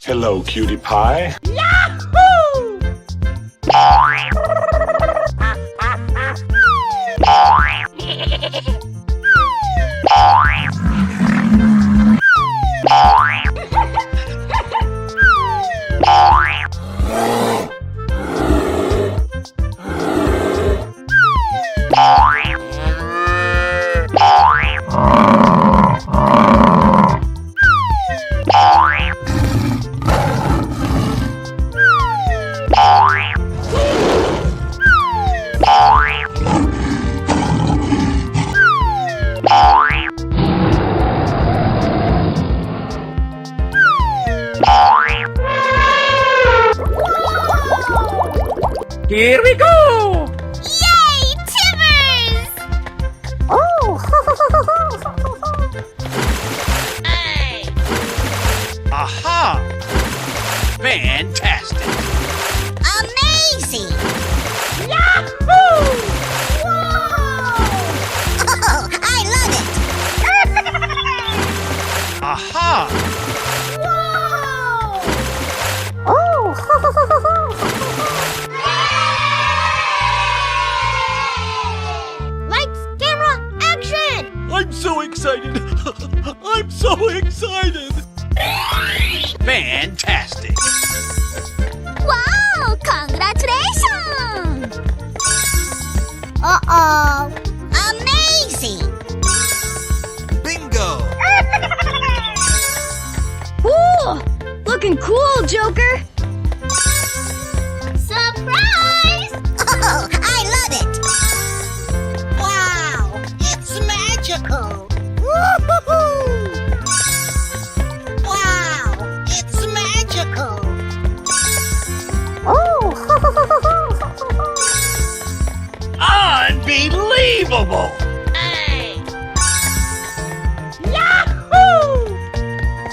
Hello, cutie pie. Yahoo! Here we go! Yay, Timbers! Oh! Hey! Aha! Fantastic! Amazing! Yahoo! Whoa! Oh, I love it! Aha! Whoa! Oh! Lights, camera, action! I'm so excited! I'm so excited! Fantastic! Wow! Congratulations! Uh-oh! Amazing! Bingo! Ooh, looking cool, Joker. Surprise! Oh, I love it! Wow! It's magical! Woo-hoo-hoo! Wow! It's magical! Oh! Unbelievable! Hey! Yahoo!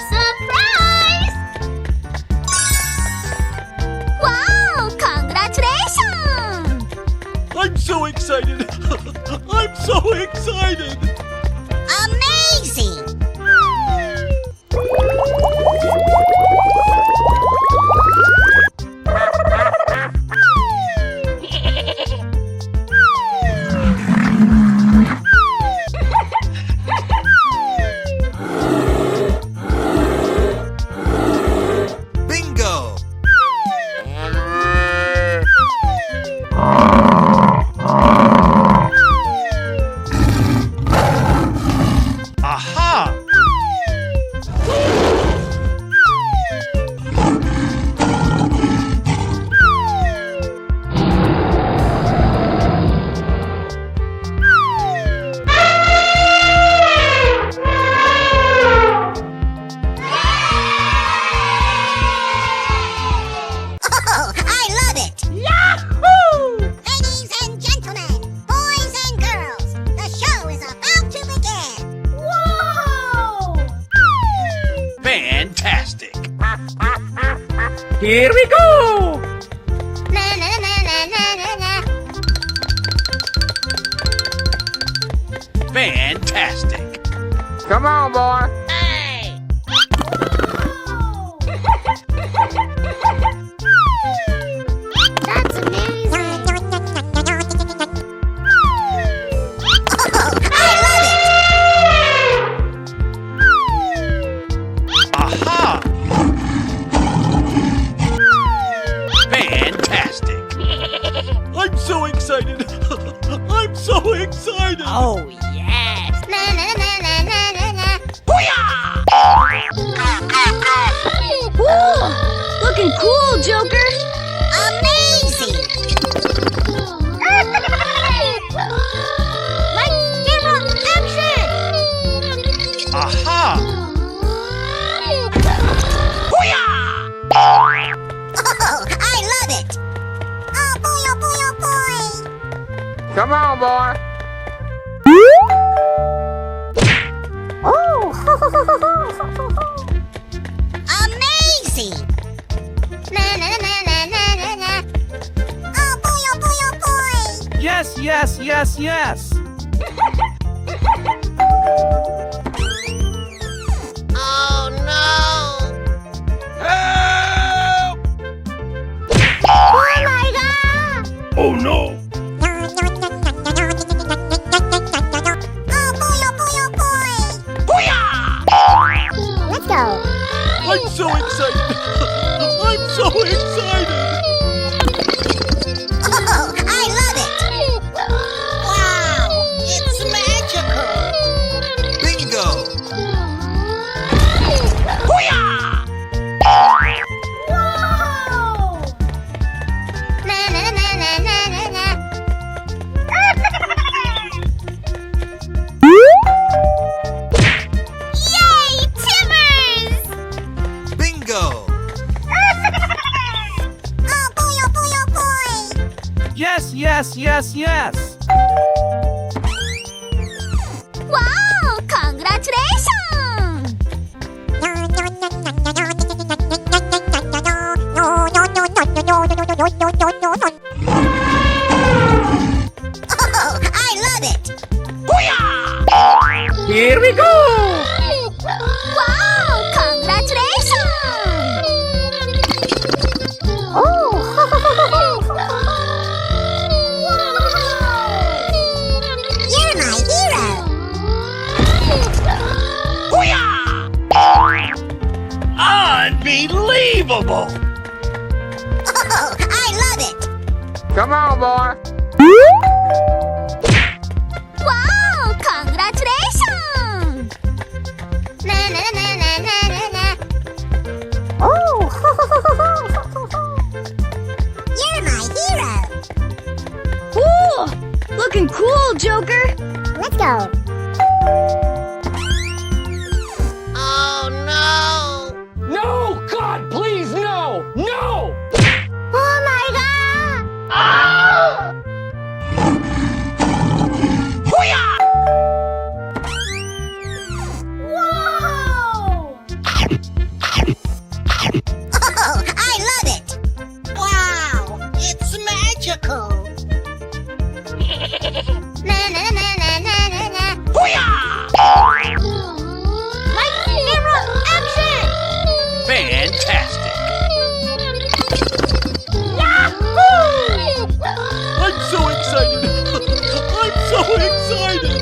Surprise! Wow! Congratulations! I'm so excited! I'm so excited! Amazing! Bingo! Aha! Oh, I love it! Yahoo! Ladies and gentlemen, boys and girls, the show is about to begin! Whoa! Fantastic! Here we go! Na na na na na na na. Fantastic! Come on, boy. Hey! That's amazing! Oh, I love it! Aha! Fantastic! I'm so excited! I'm so excited! Oh, yes. Na na na na na na na. Ooh, looking cool, Joker. Amazing! Lights, camera, action! Aha! Oh, I love it! Oh boy, oh boy, oh boy! Come on, boy. Oh! Amazing! Na na na na na na na. Oh boy, oh boy, oh boy! Yes, yes, yes, yes! Oh no! Hey! excited! I'm so excited! Oh, I love it! Wow, it's magical! Bingo! Na na na na na na na. Yay, Timmers! Bingo! Oh boy, oh boy, oh boy! Yes, yes, yes, yes! Wow, congratulations! Oh, I love it! Here we go! Wow, congratulations! Oh! You're my hero! Unbelievable! Oh, I love it! Come on, boy. Wow, congratulations! Na na na na na na na. Oh! You're my hero! Cool! Looking cool, Joker. Let's go! No, God, please, no! No! Oh my god! Whoa! Oh, I love it! Wow, it's magical! Na na na na na na na. Light camera action! Fantastic! I'm so excited! I'm so excited!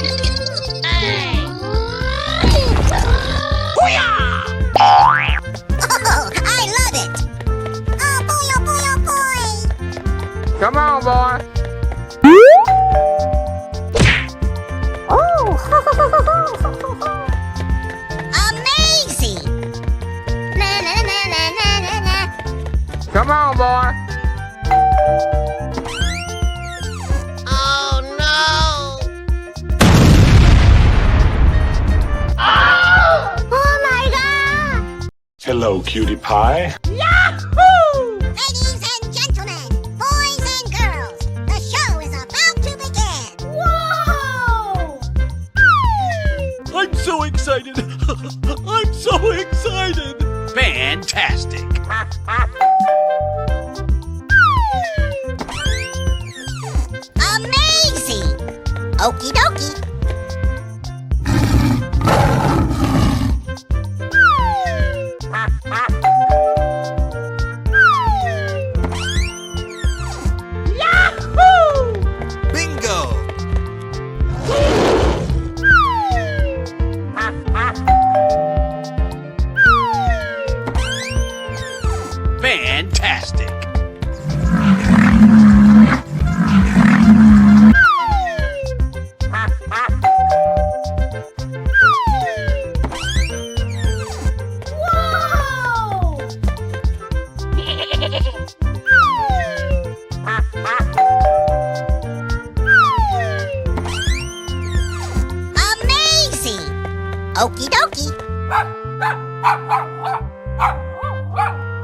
Oh, I love it! Oh boy, oh boy, oh boy! Come on, boy. Oh! Amazing! Na na na na na na na. Come on, boy. Oh no! Oh my god! Hello, cutie pie. Ladies and gentlemen, boys and girls, the show is about to begin. Whoa! I'm so excited! I'm so excited! Fantastic! Amazing! Okie dokie. Bingo! Fantastic! Amazing! Okie dokie.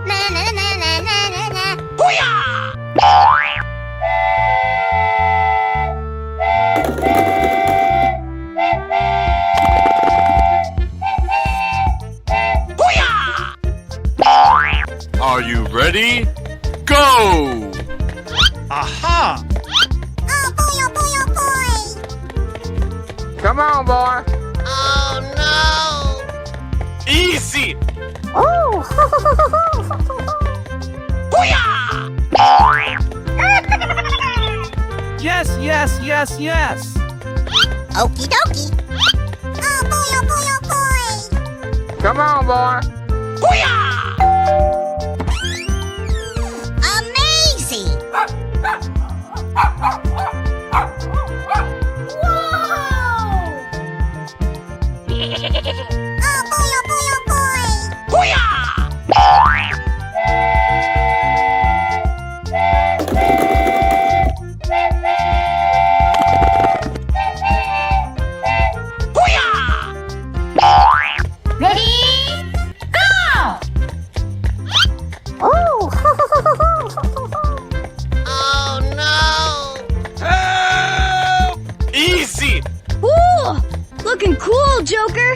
Na na na na na na na. Are you ready? Go! Aha! Oh boy, oh boy, oh boy! Come on, boy. Oh no! Easy! Oh! Yes, yes, yes, yes! Okie dokie. Oh boy, oh boy, oh boy! Come on, boy. Joker!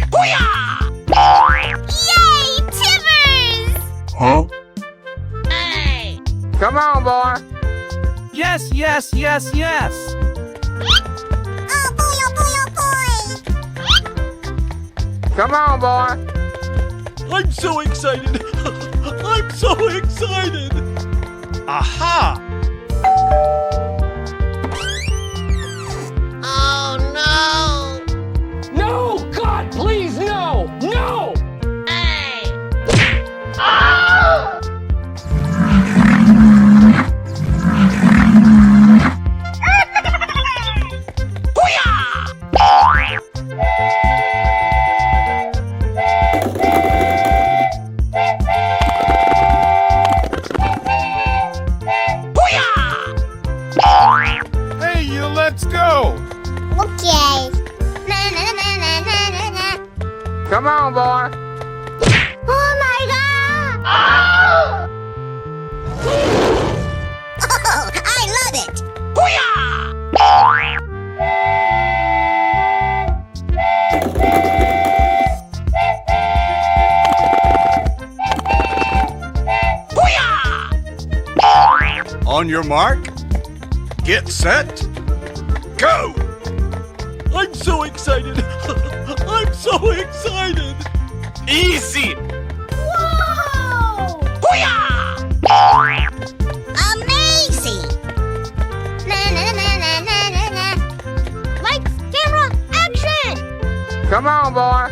Yay, Timbers! Huh? Come on, boy. Yes, yes, yes, yes. Oh boy, oh boy, oh boy! Come on, boy. I'm so excited. I'm so excited. Aha! Oh no! No, God, please, no, no. Hey, you, let's go. Okay. Na na na na na na na. Come on, boy. Oh my god! Oh, I love it! On your mark, get set, go. I'm so excited. I'm so excited. Easy. Amazing! Na na na na na na na. Lights, camera, action! Come on, boy.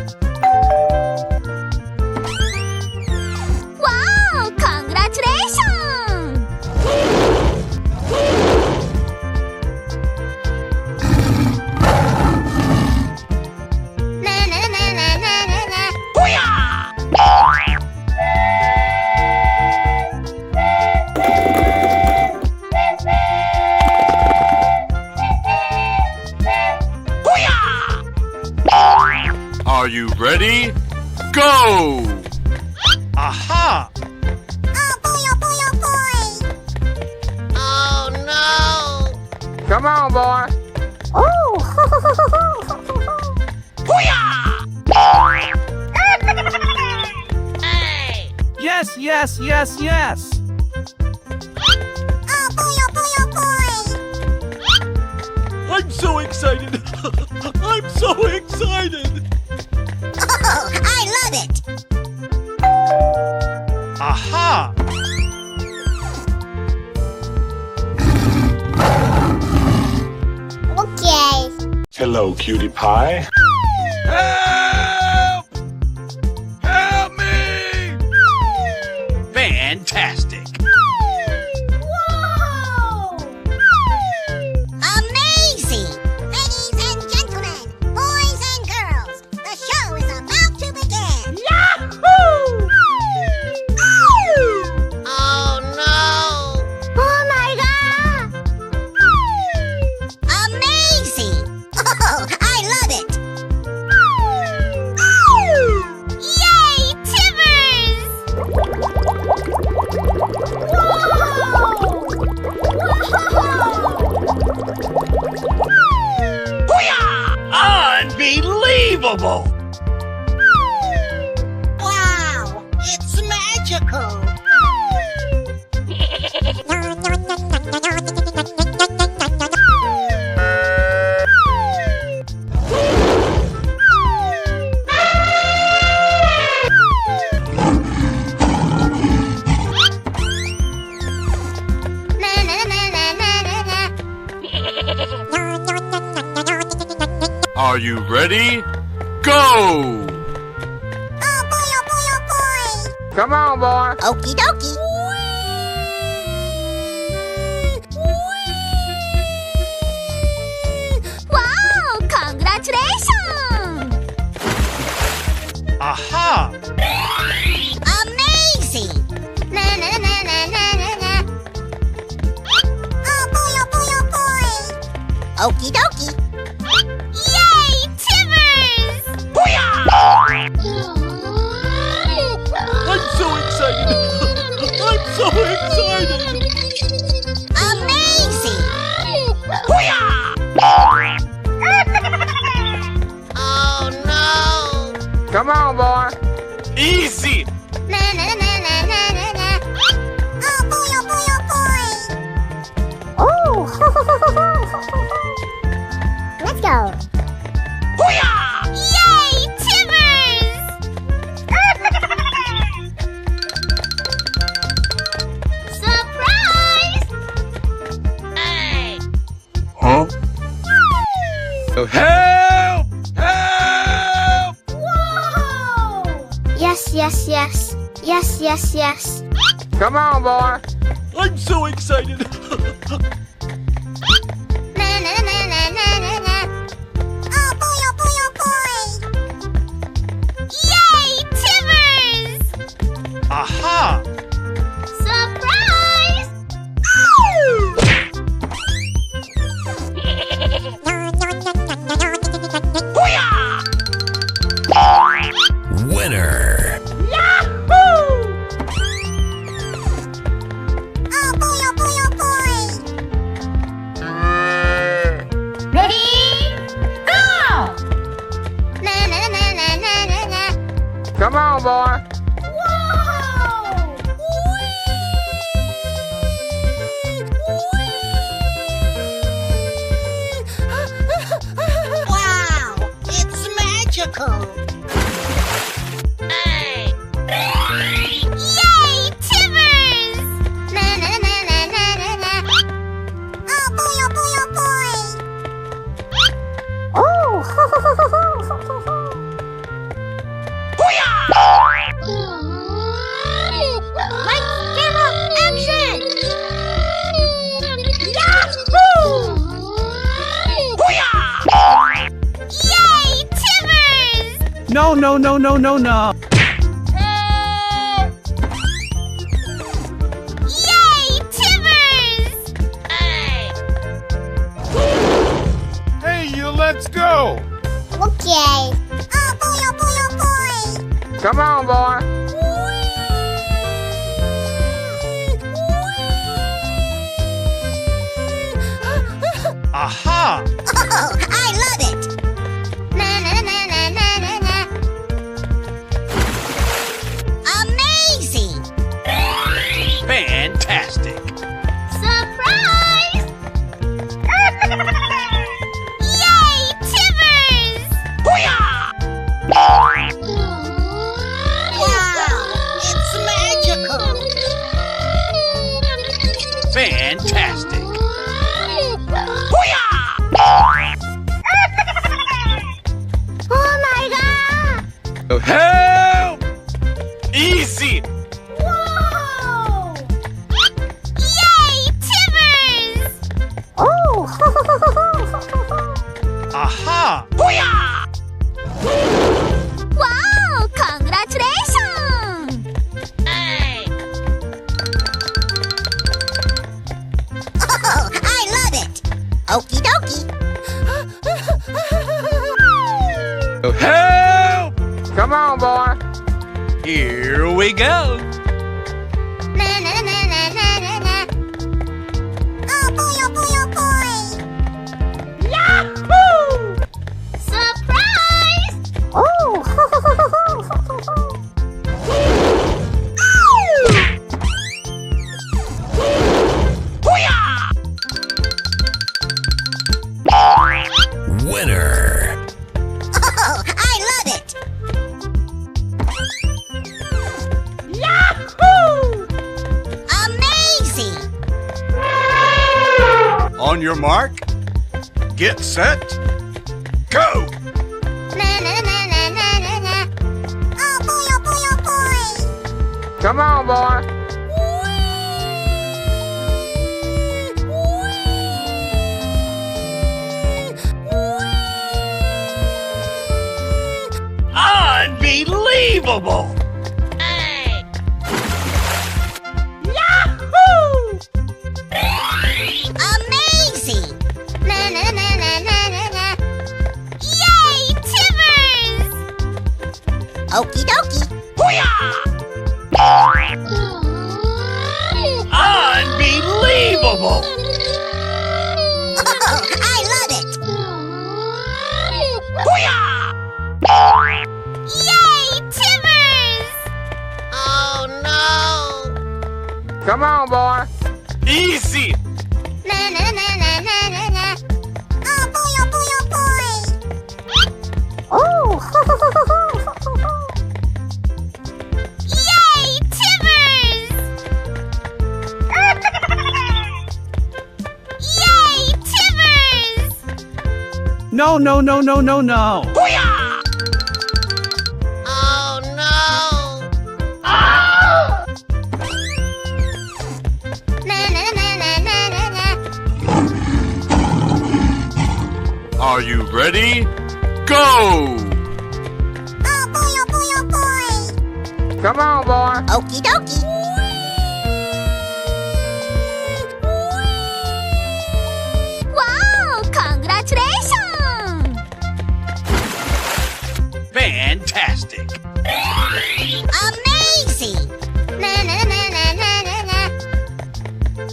Wow! Congratulations! Na na na na na na na. Are you ready? Go. Aha! Oh boy, oh boy, oh boy! Oh no! Come on, boy. Hey! Yes, yes, yes, yes. Oh boy, oh boy, oh boy! I'm so excited. I'm so excited. Oh, I love it! Aha! Okay. Hello, cutie pie. Help! Help me! Fantastic. Whoa! Amazing! Ladies and gentlemen, boys and girls, the show is about to begin. Yahoo! Oh no! Oh my god! Amazing! Oh, I love it! Yay, Timbers! Unbelievable! Wow! It's magical! Na na na na na na na. Are you ready? Go. Oh boy, oh boy, oh boy! Come on, boy. Okie dokie. Wow! Congratulations! Aha! Amazing! Na na na na na na na. Oh boy, oh boy, oh boy! Okie dokie. Yay, Timbers! I'm so excited. I'm so excited. Amazing! Oh no! Help! Help! Whoa! Yes, yes, yes. Yes, yes, yes. Come on, boy. I'm so excited. Na na na na na na na. Oh boy, oh boy, oh boy. Yay, Timbers! Aha! Surprise! Winner. Oh boy, oh boy, oh boy. Ready? Go! Na na na na na na na. Come on, boy. Whoa! Wow! It's magical! Yay! Timbers! Na na na na na na na. Oh boy, oh boy, oh boy! Oh! Lights, camera, action! Yahoo! Yay, Timbers! No, no, no, no, no, no. Yay, Timbers! Hey, you, let's go! Okay. Oh boy, oh boy, oh boy! Come on, boy. Aha! Oh, I love it! Na na na na na na na. Amazing! Fantastic! Surprise! Yay, Timbers! Wow! It's magical! Fantastic! Oh my god! Help! Easy! Whoa! Yay, Timbers! Oh! Aha! Wow! Congratulations! Oh, I love it! Okie dokie! Help! Come on, boy. Here we go. Na na na na na na na. Oh boy, oh boy, oh boy! Yahoo! Surprise! Oh! Winner. Oh, I love it! Yahoo! Amazing! On your mark, get set, go! Na na na na na na na. Oh boy, oh boy, oh boy! Come on, boy. Unbelievable! Yahoo! Amazing! Na na na na na na na. Yay, Timbers! Okie dokie. Unbelievable! Oh, I love it! Yay, Timbers! Oh no! Come on, boy. Easy! Na na na na na na na. Oh boy, oh boy, oh boy! Oh! Yay, Timbers! Yay, Timbers! No, no, no, no, no, no. Oh no! Na na na na na na na. Are you ready? Go! Oh boy, oh boy, oh boy! Come on, boy. Okie dokie. Wow! Congratulations! Fantastic! Amazing! Na na na na na na na.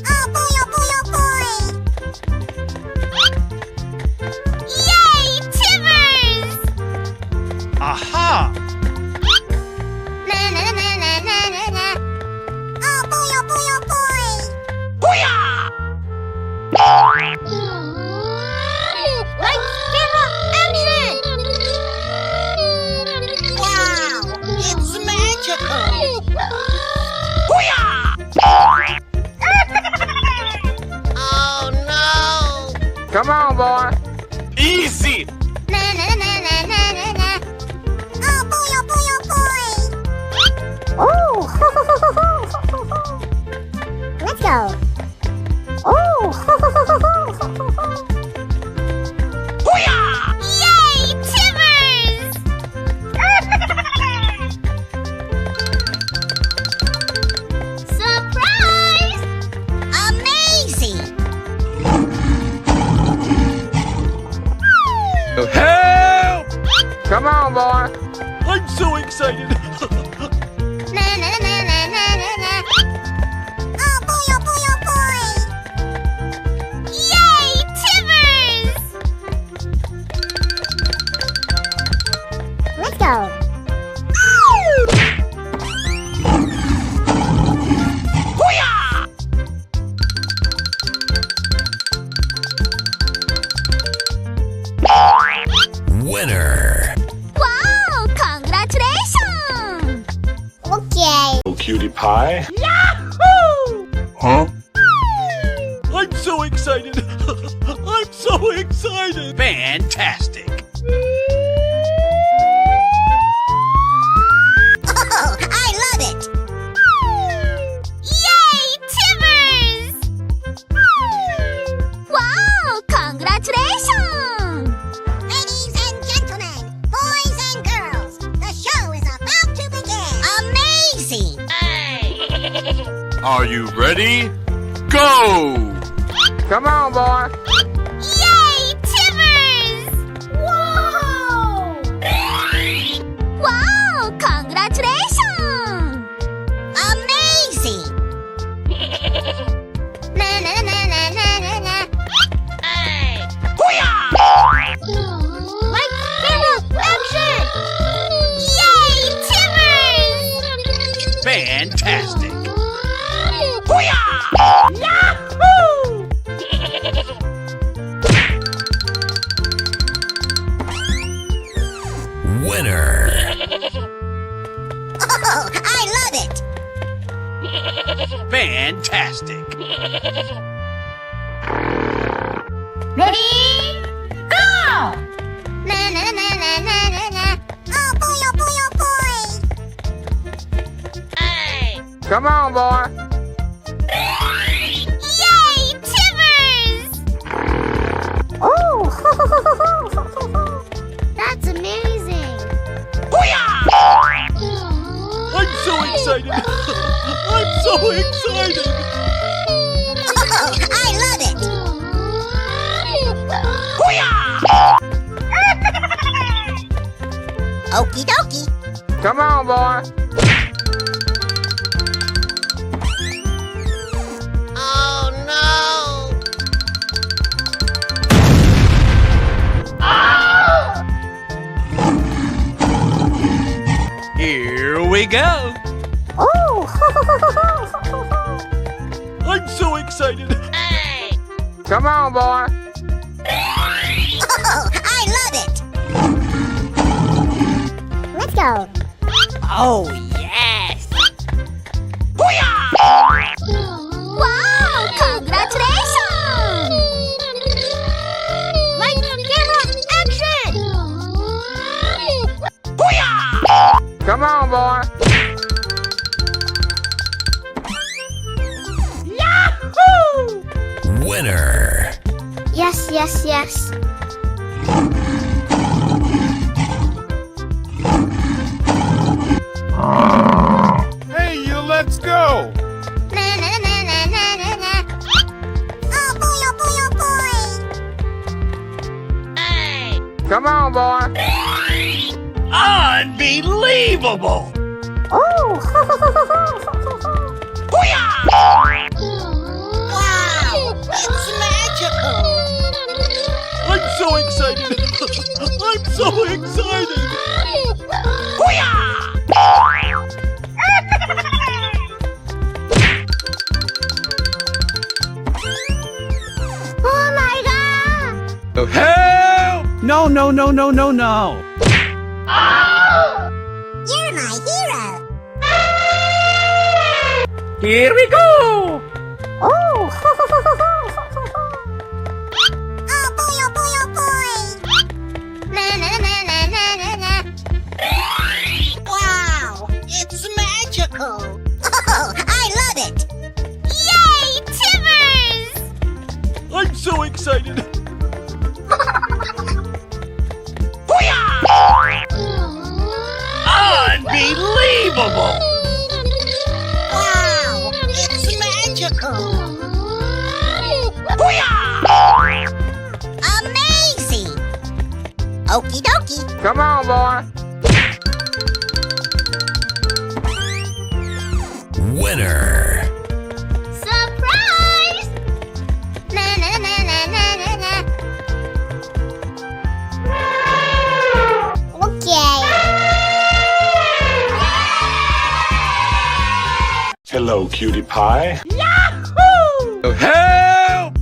Oh boy, oh boy, oh boy! Yay, Timbers! Aha! Na na na na na na na. Oh boy, oh boy, oh boy! Lights, camera, action! Wow, it's magical! Oh no! Come on, boy. Easy! Na na na na na na na. Oh boy, oh boy, oh boy! Oh! Let's go! Oh! Yay, Timbers! Surprise! Amazing! Help! Come on, boy. I'm so excited. Na na na na na na na. Oh boy, oh boy, oh boy! Yay, Timbers! Let's go! Winner. Wow! Congratulations! Okay. Oh, cutie pie. I'm so excited. I'm so excited. Fantastic! Oh, I love it! Yay, Timbers! Wow! Congratulations! Ladies and gentlemen, boys and girls, the show is about to begin. Amazing! Are you ready? Go! Come on, boy. Yay, Timbers! Whoa! Wow! Congratulations! Amazing! Na na na na na na na. Lights, camera, action! Yay, Timbers! Fantastic! Winner. Oh, I love it! Fantastic! Ready? Go! Na na na na na na na. Oh boy, oh boy, oh boy! Come on, boy. Yay, Timbers! Oh! That's amazing! I'm so excited. I'm so excited. Oh, I love it! Okie dokie! Come on, boy. Oh no! Here we go! I'm so excited. Come on, boy. Oh, I love it! Let's go! Oh, yes! Wow! Congratulations! Lights, camera, Winner. Yes, yes, yes. Hey, you, let's go. Na na na na na na na. Oh boy, oh boy, oh boy. Come on, boy. Unbelievable! Oh. Wow, it's magical. I'm so excited. I'm so excited. Oh my god. Help! No, no, no, no, no, no. You're my hero. Here we go! Oh. Oh boy, oh boy, oh boy. Na na na na na na na. Wow, it's magical. Oh, I love it. Yay, Timbers! I'm so excited. Unbelievable! Wow, it's magical. Amazing. Okie dokie. Come on, boy. Winner. Surprise! Na na na na na na na. Okay. Hello, cutie pie. Help! Help!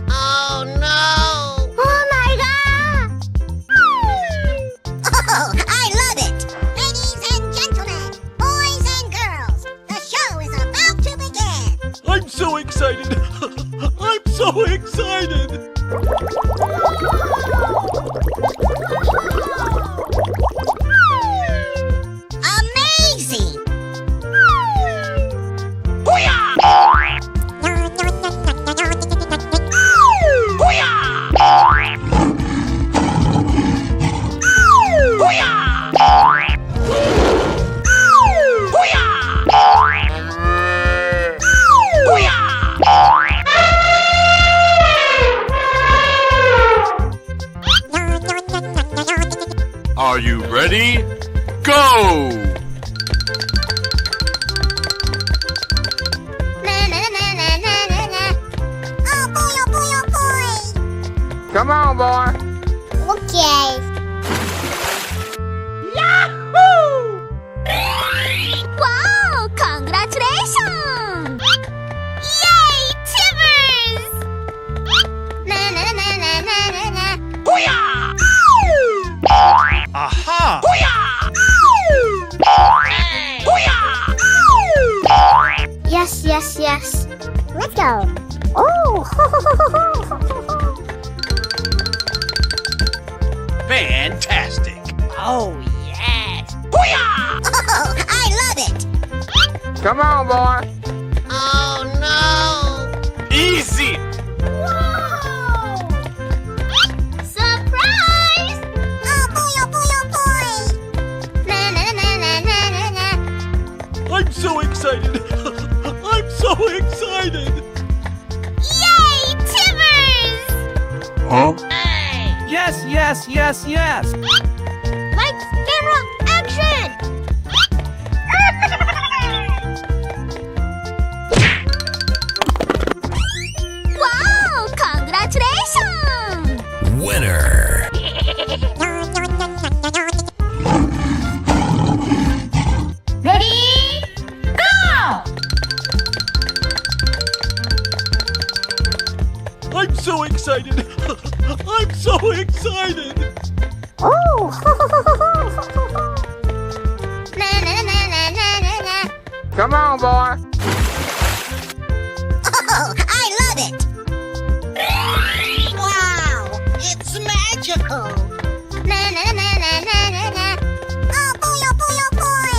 Oh no! Oh my god! Oh, I love it! Ladies and gentlemen, boys and girls, the show is about to begin. I'm so excited. I'm so excited. Amazing! Are you ready? Go! Na na na na na na na. Oh boy, oh boy, oh boy. Come on, boy. Okay. Wow! Congratulations! Yay, Timbers! Na na na na na na na. Aha! Yes, yes, yes. Let's go. Oh! Fantastic! Oh, yes! Oh, I love it! Come on, boy. Oh no! Easy! Whoa! Surprise! Oh boy, oh boy, oh boy! Na na na na na na na. I'm so excited. I'm so excited. Yay, Timbers! Huh? Yes, yes, yes, yes. Lights, camera, action! Wow! Congratulations! Winner. Ready? Go! I'm so excited. I'm so excited. Oh! Na na na na na na na. Come on, boy. Oh, I love it! Wow, it's magical! Na na na na na na na. Oh boy, oh boy, oh boy!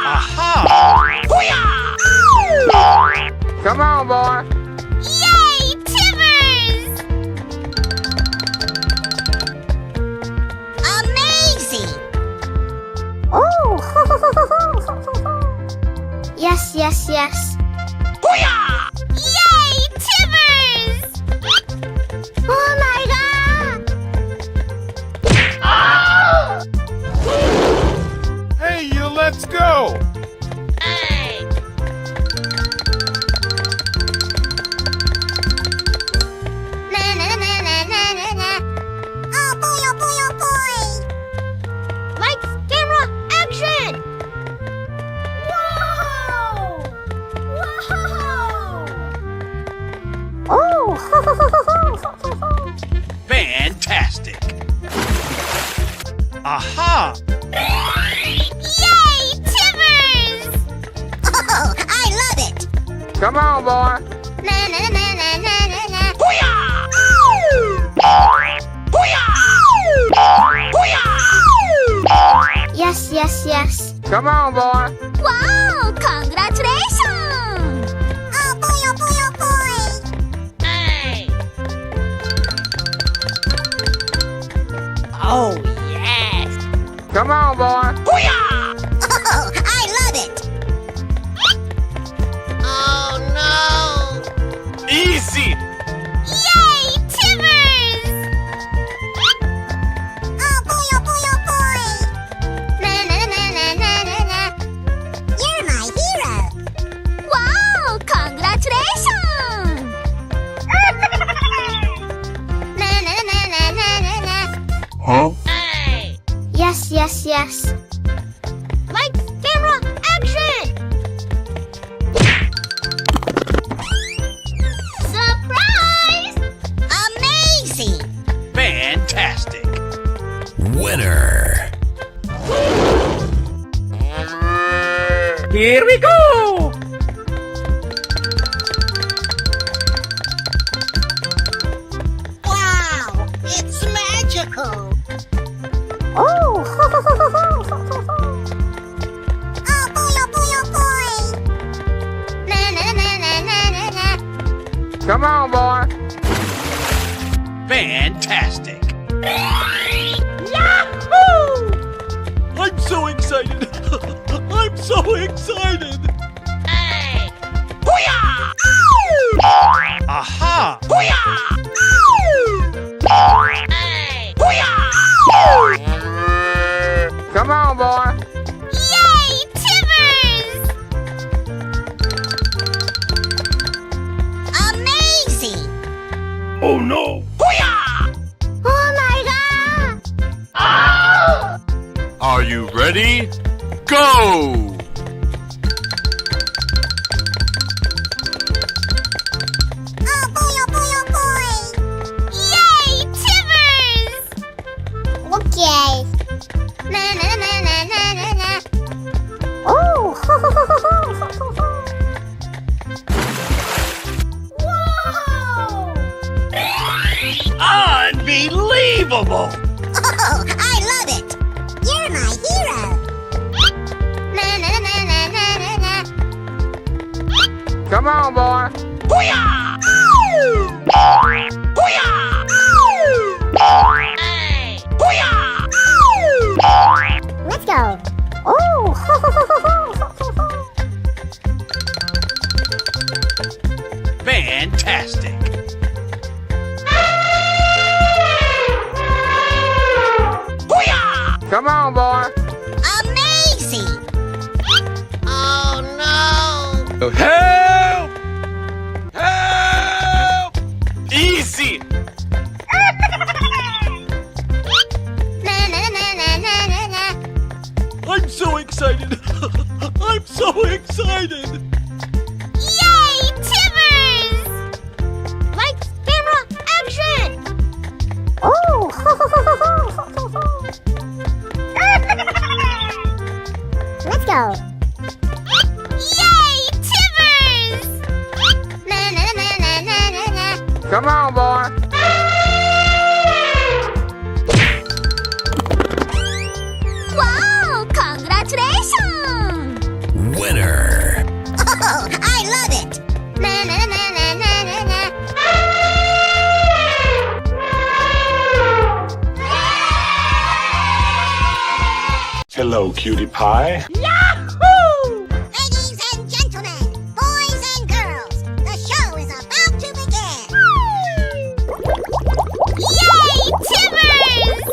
Aha! on, boy. Yay, Timbers! Amazing! Oh! Yes, yes, yes. Booyah! Yay, Timbers! Oh my god! Hey, you, let's go! Hey! Na na na na na na na. Oh boy, oh boy, oh boy! Lights, camera, action! Whoa! Whoa! Oh! Fantastic. Aha! Yay, Timbers! Oh, I love it! Come on, boy. Na na na na na na na. Yes, yes, yes. Come on, boy. Wow! Congratulations! Oh boy, oh boy, oh boy! Hey! Oh, yes! Come on, boy. Oh, I love it! Oh, no! Easy! Yay, Timbers! Oh boy, oh boy, oh boy! Na na na na na na na. You're my hero! Wow! Congratulations! Na na na na na na na. Huh? Hey! Yes, yes, yes. Lights, camera, action! Surprise! Amazing! Fantastic. Winner. Here we go! Wow! It's magical! Oh! Oh boy, oh boy, oh boy! Na na na na na na na. Come on, boy. Fantastic. Yahoo! I'm so excited. I'm so excited. Hey! Aha! Hey! Come on, boy. Yay, Timbers! Amazing! Oh no! Oh my god! Are you ready? Go! Oh boy, oh boy, oh boy! Yay, Timbers! Okay. Na na na na na na na. Oh! Whoa! Unbelievable! Oh, I love it! You're my hero! Na na na na na na na. Come on, boy. Hey! Let's go! Oh! Fantastic. Come on, boy. Amazing! Oh, no! Help! Help! Easy! Na na na na na na na. I'm so excited. I'm so excited. Yay, Timbers! Lights, camera, action! Oh! Let's go! Yay, Timbers! Na na na na na na na. Come on, boy. Wow! Congratulations! Winner. Oh, I love it! Na na na Hello, cutie pie. Ladies and gentlemen, boys and girls, the show is about to begin. Yay, Timbers!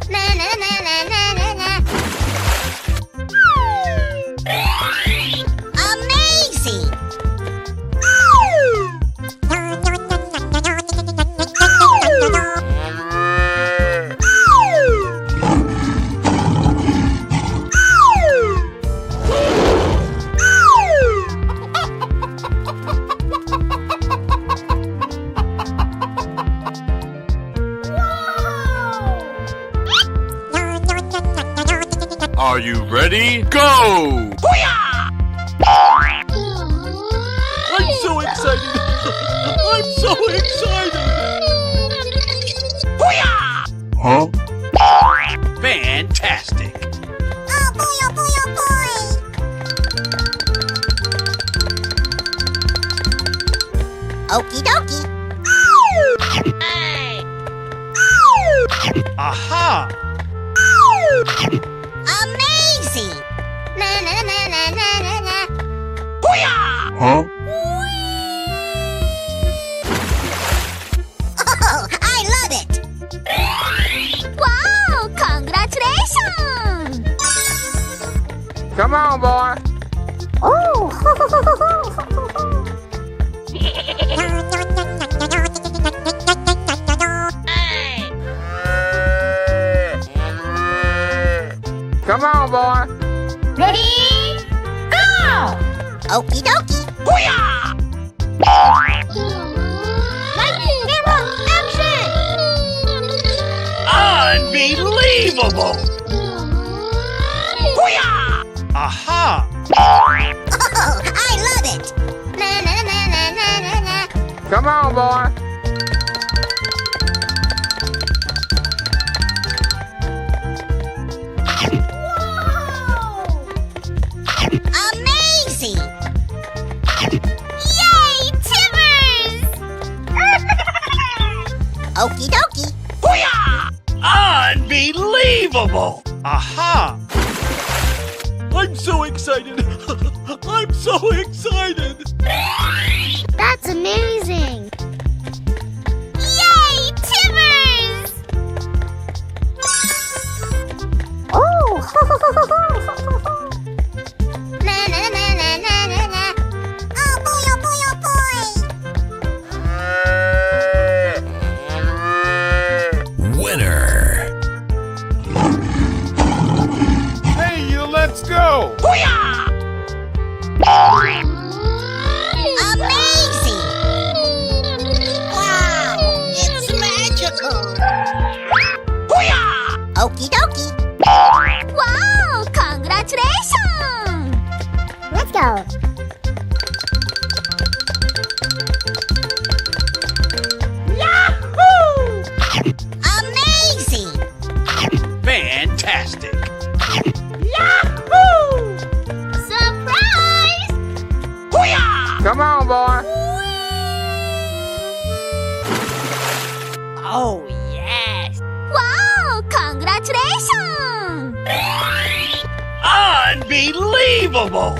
Na na na na na na na. Amazing! Are you ready? Go! I'm so excited! I'm so excited! Huh? Fantastic! Oh boy, oh boy, oh boy! Okie dokie. Hey! Aha! Amazing! Na na na na na na na. Huh? Oh, I love it! Wow! Congratulations! Come on, boy. Oh! Hey! Come on, boy. Ready? Go! Okie dokie. Lights, camera, action! Unbelievable! Aha! Oh, I love it! Na na na na na na na. Come on, boy. Amazing! Yay, Timbers! Okie dokie. Unbelievable! Aha! I'm so excited! I'm so excited! That's amazing! Yay, Timbers! Oh! Na na na na na na na. Oh boy, oh boy, oh boy! Winner. Hey, you, let's go! Amazing! Wow! It's magical! Okie dokie. Wow! Congratulations! Let's go. Amazing! Fantastic! Surprise! Come on, boy. Oh, yes! Wow! Congratulations! Unbelievable!